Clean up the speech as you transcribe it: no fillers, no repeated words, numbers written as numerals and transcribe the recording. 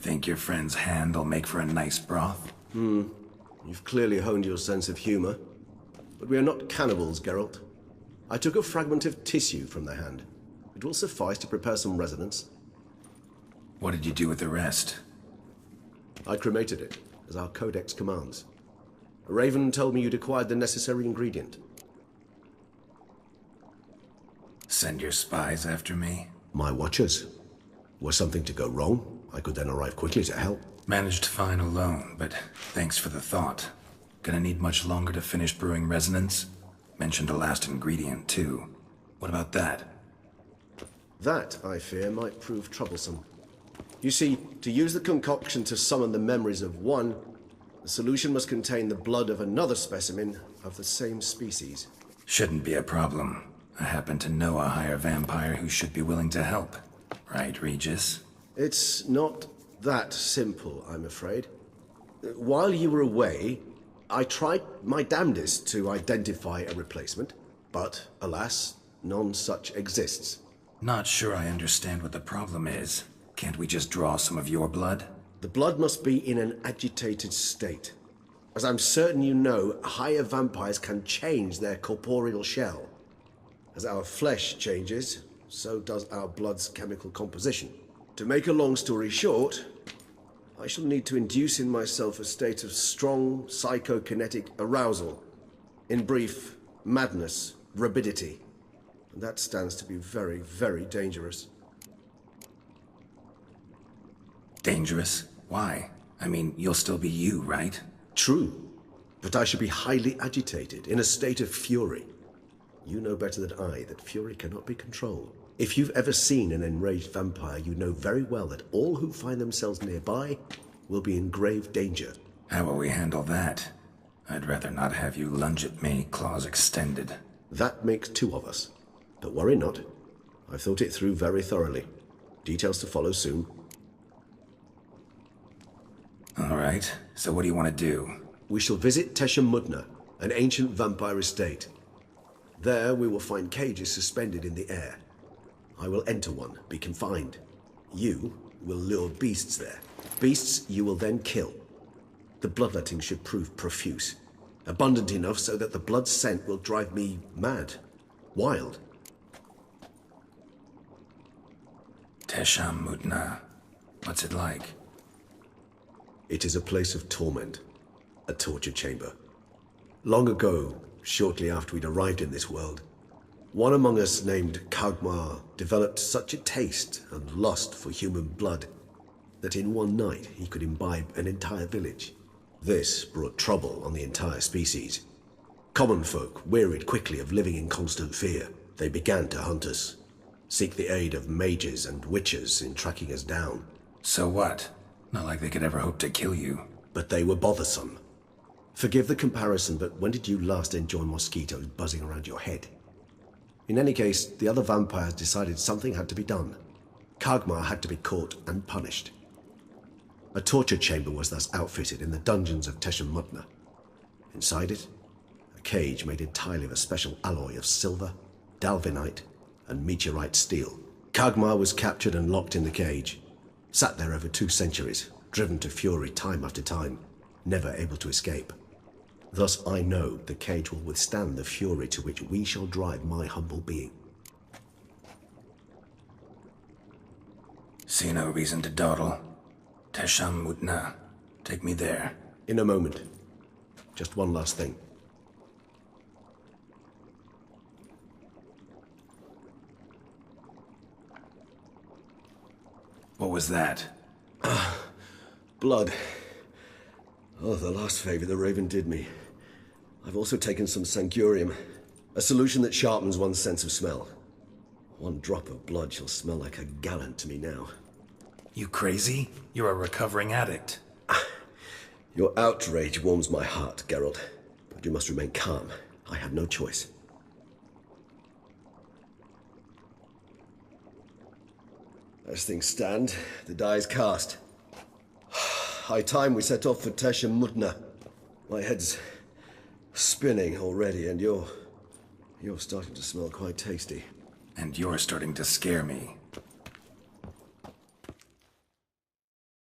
Think your friend's hand will make for a nice broth? You've clearly honed your sense of humor. But we are not cannibals, Geralt. I took a fragment of tissue from the hand. It will suffice to prepare some resonance. What did you do with the rest? I cremated it, as our codex commands. A raven told me you'd acquired the necessary ingredient. Send your spies after me? My watchers. Were something to go wrong, I could then arrive quickly to help. Managed fine alone, but thanks for the thought. Gonna need much longer to finish brewing resonance? Mentioned a last ingredient, too. What about that? That, I fear, might prove troublesome. You see, to use the concoction to summon the memories of one, the solution must contain the blood of another specimen of the same species. Shouldn't be a problem. I happen to know a higher vampire who should be willing to help. Right, Regis? It's not that simple, I'm afraid. While you were away, I tried my damnedest to identify a replacement, but, alas, none such exists. Not sure I understand what the problem is. Can't we just draw some of your blood? The blood must be in an agitated state. As I'm certain you know, higher vampires can change their corporeal shell. As our flesh changes, so does our blood's chemical composition. To make a long story short, I shall need to induce in myself a state of strong psychokinetic arousal. In brief, madness, rabidity. And that stands to be very, very dangerous. Dangerous? Why? I mean, you'll still be you, right? True, but I should be highly agitated, in a state of fury. You know better than I that fury cannot be controlled. If you've ever seen an enraged vampire, you know very well that all who find themselves nearby will be in grave danger. How will we handle that? I'd rather not have you lunge at me, claws extended. That makes two of us. But worry not. I've thought it through very thoroughly. Details to follow soon. All right, so what do you want to do? We shall visit Muna, an ancient vampire estate. There we will find cages suspended in the air. I will enter one, be confined. You will lure beasts there. Beasts you will then kill. The bloodletting should prove profuse. Abundant enough so that the blood scent will drive me mad. Wild. Muna. What's it like? It is a place of torment. A torture chamber. Long ago, shortly after we'd arrived in this world, one among us named Kagmar developed such a taste and lust for human blood that in one night he could imbibe an entire village. This brought trouble on the entire species. Common folk wearied quickly of living in constant fear. They began to hunt us, seek the aid of mages and witches in tracking us down. So what? Not like they could ever hope to kill you. But they were bothersome. Forgive the comparison, but when did you last enjoy mosquitoes buzzing around your head? In any case, the other vampires decided something had to be done. Kagmar had to be caught and punished. A torture chamber was thus outfitted in the dungeons of Muna. Inside it, a cage made entirely of a special alloy of silver, dalvinite, and meteorite steel. Kagmar was captured and locked in the cage. Sat there over 2 centuries, driven to fury time after time, never able to escape. Thus I know the cage will withstand the fury to which we shall drive my humble being. See no reason to dawdle. Muna. Take me there. In a moment. Just one last thing. What was that? Blood. Oh, the last favor the Raven did me. I've also taken some Sancurium, a solution that sharpens one's sense of smell. One drop of blood shall smell like a gallon to me now. You crazy? You're a recovering addict. Your outrage warms my heart, Geralt. But you must remain calm. I have no choice. As things stand, the die is cast. High time we set off for Muna. My head's spinning already, and you're starting to smell quite tasty. And you're starting to scare me.